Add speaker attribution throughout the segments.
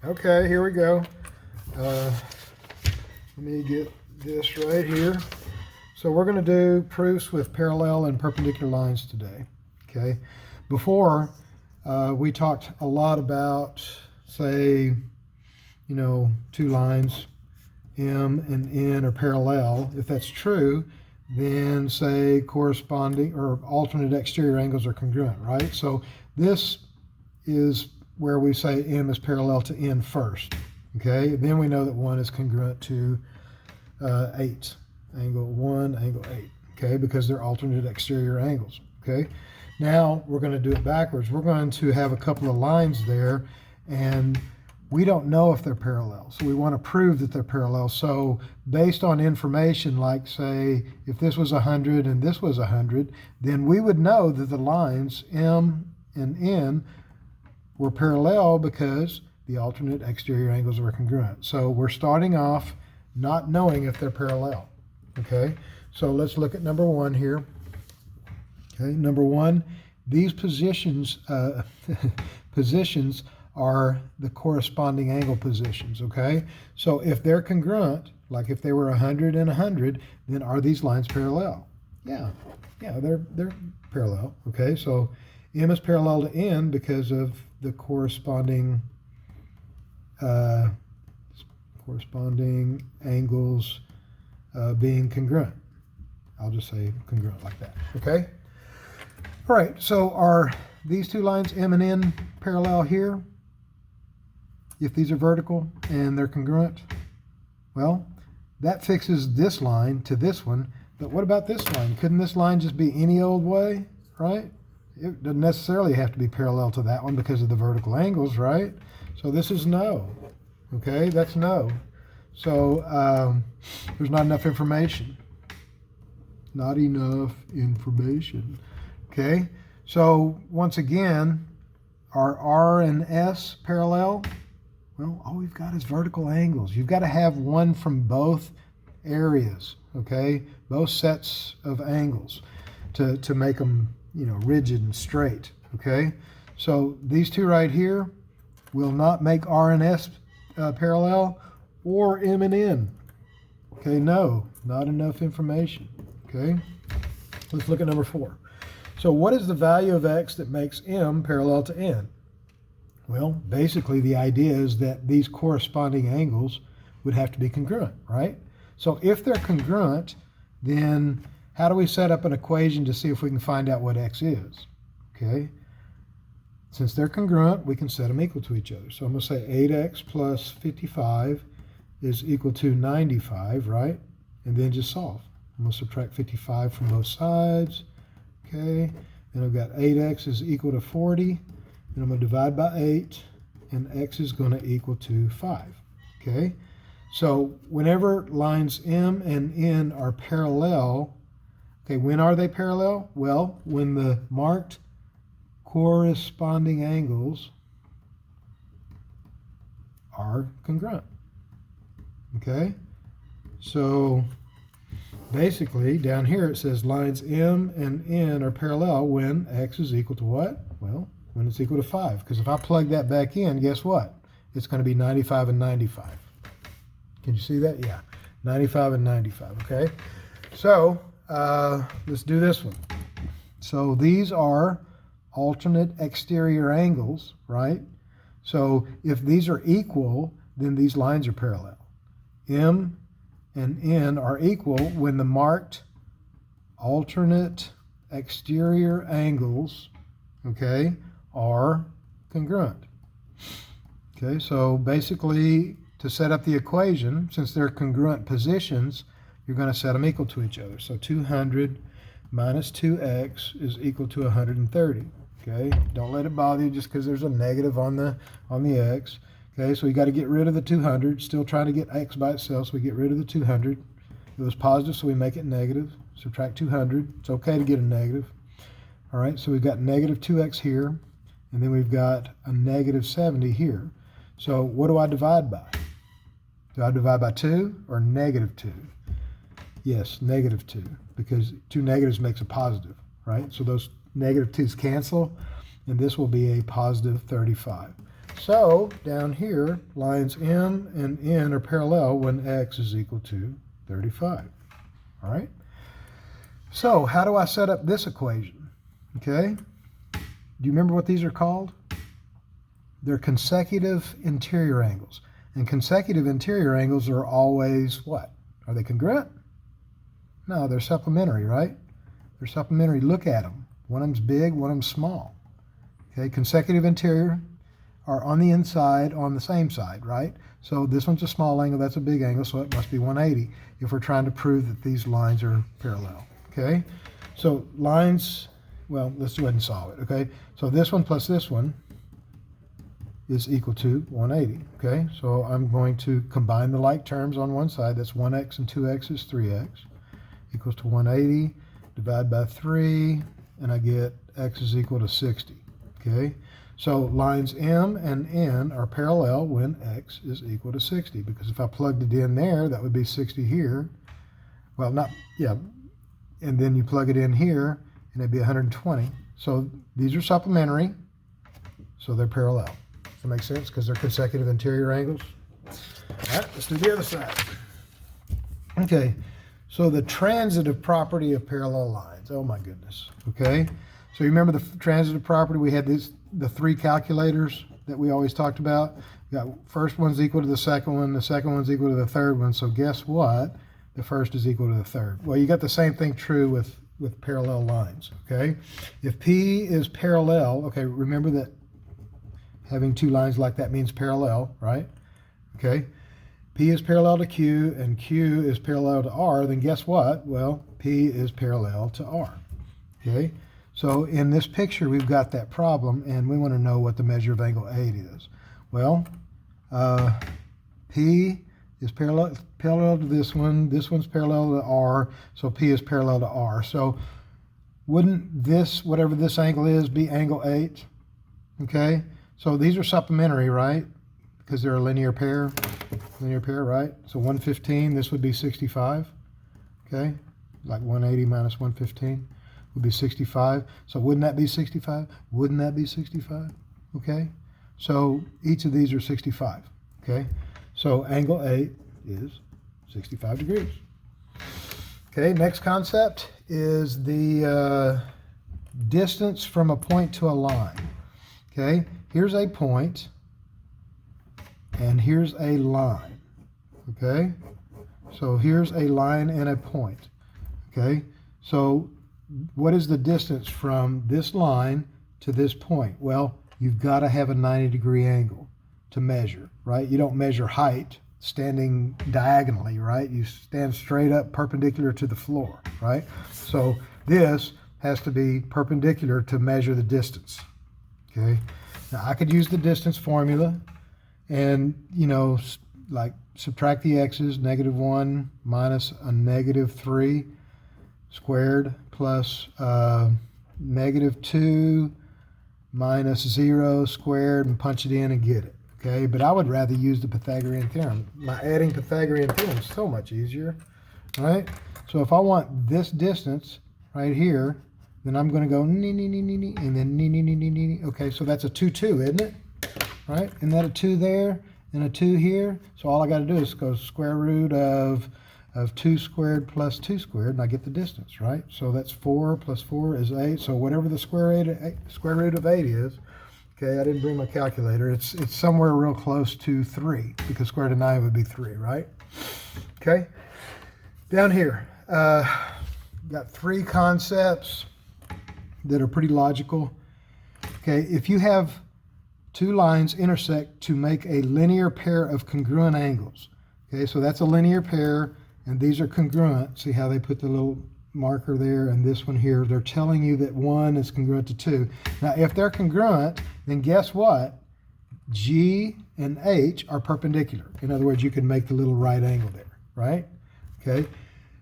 Speaker 1: Okay, here we go. Let me get this right here. So we're going to do proofs with parallel and perpendicular lines today. Okay. Before, we talked a lot about, say, two lines, M and N are parallel. If that's true, then say corresponding or alternate exterior angles are congruent, right? So this is where we say M is parallel to N first. Okay, then we know that 1 is congruent to 8, angle 1, angle 8, okay, because they're alternate exterior angles, okay? Now we're going to do it backwards. We're going to have a couple of lines there, and we don't know if they're parallel, so we want to prove that they're parallel. So based on information like, say, if this was 100 and this was 100, then we would know that the lines M and N were parallel because the alternate exterior angles were congruent. So we're starting off not knowing if they're parallel. Okay, so let's look at number 1 here. Okay, number 1, these positions positions are the corresponding angle positions. Okay, so if they're congruent, like if they were 100 and 100, then are these lines parallel? Yeah, they're parallel. Okay, so M is parallel to N because of the corresponding angles being congruent. I'll just say congruent like that, okay? All right, so are these two lines M and N parallel here? If these are vertical and they're congruent? Well, that fixes this line to this one, but what about this line? Couldn't this line just be any old way, right? It doesn't necessarily have to be parallel to that one because of the vertical angles, right? So this is no. Okay, that's no. So there's not enough information. Not enough information. Okay, so once again, are R and S parallel? Well, all we've got is vertical angles. You've got to have one from both areas, okay? Both sets of angles to make them, rigid and straight, okay? So these two right here will not make R and S parallel, or M and N. Okay, no, not enough information. Okay, let's look at number 4. So what is the value of X that makes M parallel to N? Well, basically the idea is that these corresponding angles would have to be congruent, right? So if they're congruent, then how do we set up an equation to see if we can find out what X is? Okay, since they're congruent, we can set them equal to each other. So I'm going to say 8x plus 55 is equal to 95, right? And then just solve. I'm going to subtract 55 from both sides. Okay, and I've got 8x is equal to 40, and I'm going to divide by 8, and x is going to equal to 5. Okay, so whenever lines M and N are parallel, okay, when are they parallel? Well, when the marked corresponding angles are congruent. Okay, so basically down here it says lines M and N are parallel when X is equal to what? Well, when it's equal to 5, because if I plug that back in, guess what? It's going to be 95 and 95. Can you see that? Yeah, 95 and 95. Okay, so let's do this one. So these are alternate exterior angles, right? So if these are equal, then these lines are parallel. M and N are equal when the marked alternate exterior angles, okay, are congruent. Okay, so basically to set up the equation, since they're congruent positions, you're going to set them equal to each other. So 200 minus 2x is equal to 130. Okay, don't let it bother you just because there's a negative on the x. Okay, so we got to get rid of the 200. Still trying to get x by itself, so we get rid of the 200. It was positive, so we make it negative. Subtract 200. It's okay to get a negative. All right, so we've got negative 2x here, and then we've got a negative 70 here. So what do I divide by? Do I divide by 2 or negative 2? Yes, negative 2, because 2 negatives makes a positive, right? So those negative 2's cancel, and this will be a positive 35. So down here, lines M and N are parallel when X is equal to 35. All right? So how do I set up this equation? Okay? Do you remember what these are called? They're consecutive interior angles. And consecutive interior angles are always what? Are they congruent? No, they're supplementary, right? They're supplementary. Look at them. One of them's big, one of them's small. Okay, consecutive interior are on the inside on the same side, right? So this one's a small angle, that's a big angle, so it must be 180 if we're trying to prove that these lines are parallel, okay? So lines, well, let's go ahead and solve it, okay? So this one plus this one is equal to 180, okay? So I'm going to combine the like terms on one side. That's 1x and 2x is 3x, equals to 180, divide by 3, and I get x is equal to 60, okay? So lines M and N are parallel when x is equal to 60, because if I plugged it in there, that would be 60 here. Well, not, yeah, and then you plug it in here, and it'd be 120. So these are supplementary, so they're parallel. Does that make sense? Because they're consecutive interior angles. All right, let's do the other side. Okay, so the transitive property of parallel lines. Oh my goodness, okay? So you remember the transitive property? We had the three calculators that we always talked about. We got first one's equal to the second one's equal to the third one. So guess what? The first is equal to the third. Well, you got the same thing true with parallel lines, okay? If P is parallel, okay, remember that having two lines like that means parallel, right? Okay, P is parallel to Q and Q is parallel to R, then guess what? Well, P is parallel to R, okay? So in this picture, we've got that problem, and we want to know what the measure of angle 8 is. Well, P is parallel to this one's parallel to R, so P is parallel to R. So wouldn't this, whatever this angle is, be angle 8? Okay, so these are supplementary, right? Because they're a linear pair, right? So 115, this would be 65, okay? Like 180 minus 115 would be 65. So wouldn't that be 65? Wouldn't that be 65? Okay, so each of these are 65, okay? So angle 8 is 65 degrees. Okay, next concept is the distance from a point to a line. Okay, here's a point, and here's a line. Okay, so here's a line and a point. Okay, so what is the distance from this line to this point? Well, you've got to have a 90-degree angle to measure, right? You don't measure height standing diagonally, right? You stand straight up perpendicular to the floor, right? So this has to be perpendicular to measure the distance, okay? Now I could use the distance formula and, you know, like subtract the x's, -1 minus a -3 squared plus -2 minus 0 squared, and punch it in and get it. Okay, but I would rather use the Pythagorean theorem. My adding Pythagorean theorem is so much easier, right? So if I want this distance right here, then I'm going to go and then Okay, so that's a 2, 2, isn't it? Right? Isn't that a 2 there and a 2 here? So all I got to do is go square root of 2 squared plus 2 squared, and I get the distance, right? So that's 4 plus 4 is 8. So whatever the square root of 8 is, okay, I didn't bring my calculator. It's somewhere real close to 3, because square root of 9 would be 3, right? Okay. Down here, got 3 concepts that are pretty logical. Okay, if you have 2 lines intersect to make a linear pair of congruent angles, okay, so that's a linear pair, and these are congruent. See how they put the little marker there and this one here? They're telling you that 1 is congruent to 2. Now, if they're congruent, then guess what? G and H are perpendicular. In other words, you can make the little right angle there, right? Okay,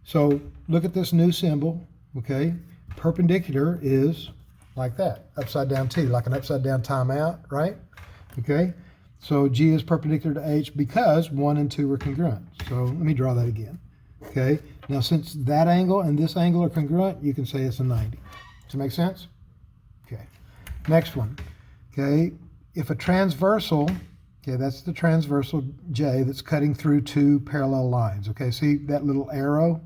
Speaker 1: so look at this new symbol, okay? Perpendicular is like that, upside down T, like an upside down timeout, right? Okay, so G is perpendicular to H because 1 and 2 are congruent. So let me draw that again. Okay, now since that angle and this angle are congruent, you can say it's a 90. Does it make sense? Okay, next one. Okay, if a transversal, okay, that's the transversal J that's cutting through two parallel lines. Okay, see that little arrow?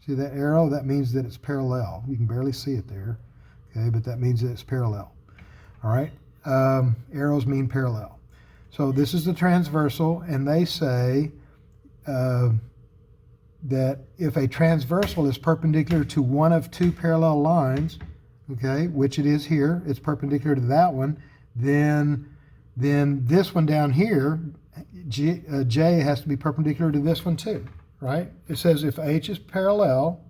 Speaker 1: See that arrow? That means that it's parallel. You can barely see it there, okay, but that means that it's parallel. All right, arrows mean parallel. So this is the transversal, and they say that if a transversal is perpendicular to one of two parallel lines, okay, which it is here, it's perpendicular to that one, then this one down here, J has to be perpendicular to this one too, right? It says if H is parallel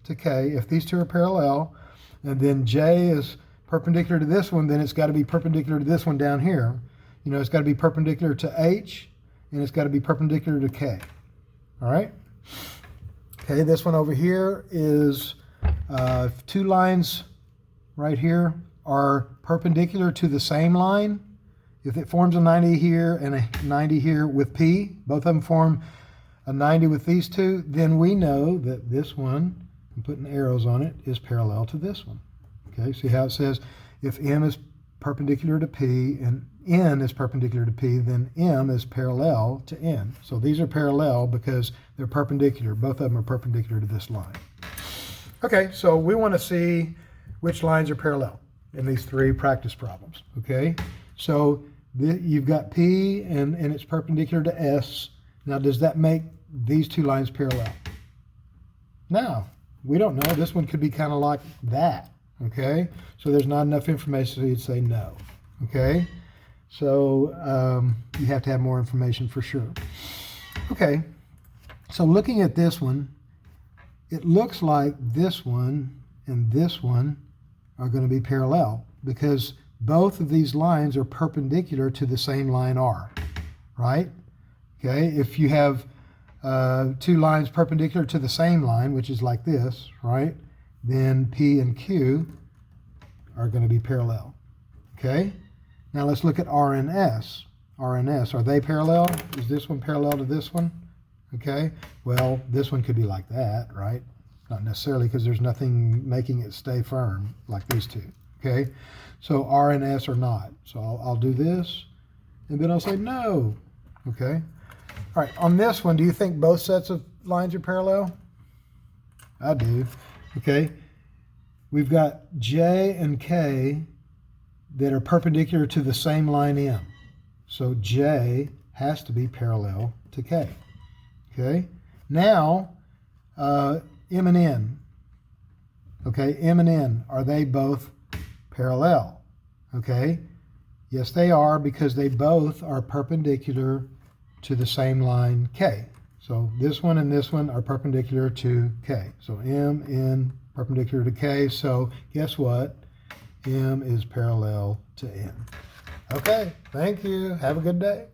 Speaker 1: to K, if these two are parallel, and then J is perpendicular to this one, then it's got to be perpendicular to this one down here. You know, it's got to be perpendicular to H, and it's got to be perpendicular to K. All right? Okay, this one over here is two lines right here are perpendicular to the same line. If it forms a 90 here and a 90 here with P, both of them form a 90 with these two, then we know that this one, I'm putting arrows on it, is parallel to this one. Okay, see how it says if M is perpendicular to P and N is perpendicular to P, then M is parallel to N. So these are parallel because they're perpendicular. Both of them are perpendicular to this line. Okay, so we want to see which lines are parallel in these three practice problems. Okay, so you've got P and it's perpendicular to S. Now, does that make these two lines parallel? No, we don't know. This one could be kind of like that. Okay, so there's not enough information, so you'd say no. Okay, so you have to have more information for sure. Okay, so looking at this one, it looks like this one and this one are going to be parallel because both of these lines are perpendicular to the same line R, right? Okay, if you have two lines perpendicular to the same line, which is like this, right? Then P and Q are going to be parallel. Okay? Now let's look at R and S. R and S, are they parallel? Is this one parallel to this one? Okay? Well, this one could be like that, right? Not necessarily because there's nothing making it stay firm like these two. Okay? So R and S are not. So I'll do this, and then I'll say no. Okay? All right, on this one, do you think both sets of lines are parallel? I do. Okay, we've got J and K that are perpendicular to the same line M. So J has to be parallel to K. Okay, now M and N. Okay, M and N, are they both parallel? Okay, yes they are because they both are perpendicular to the same line K. So this one and this one are perpendicular to K. So M, N, perpendicular to K. So guess what? M is parallel to N. Okay, thank you. Have a good day.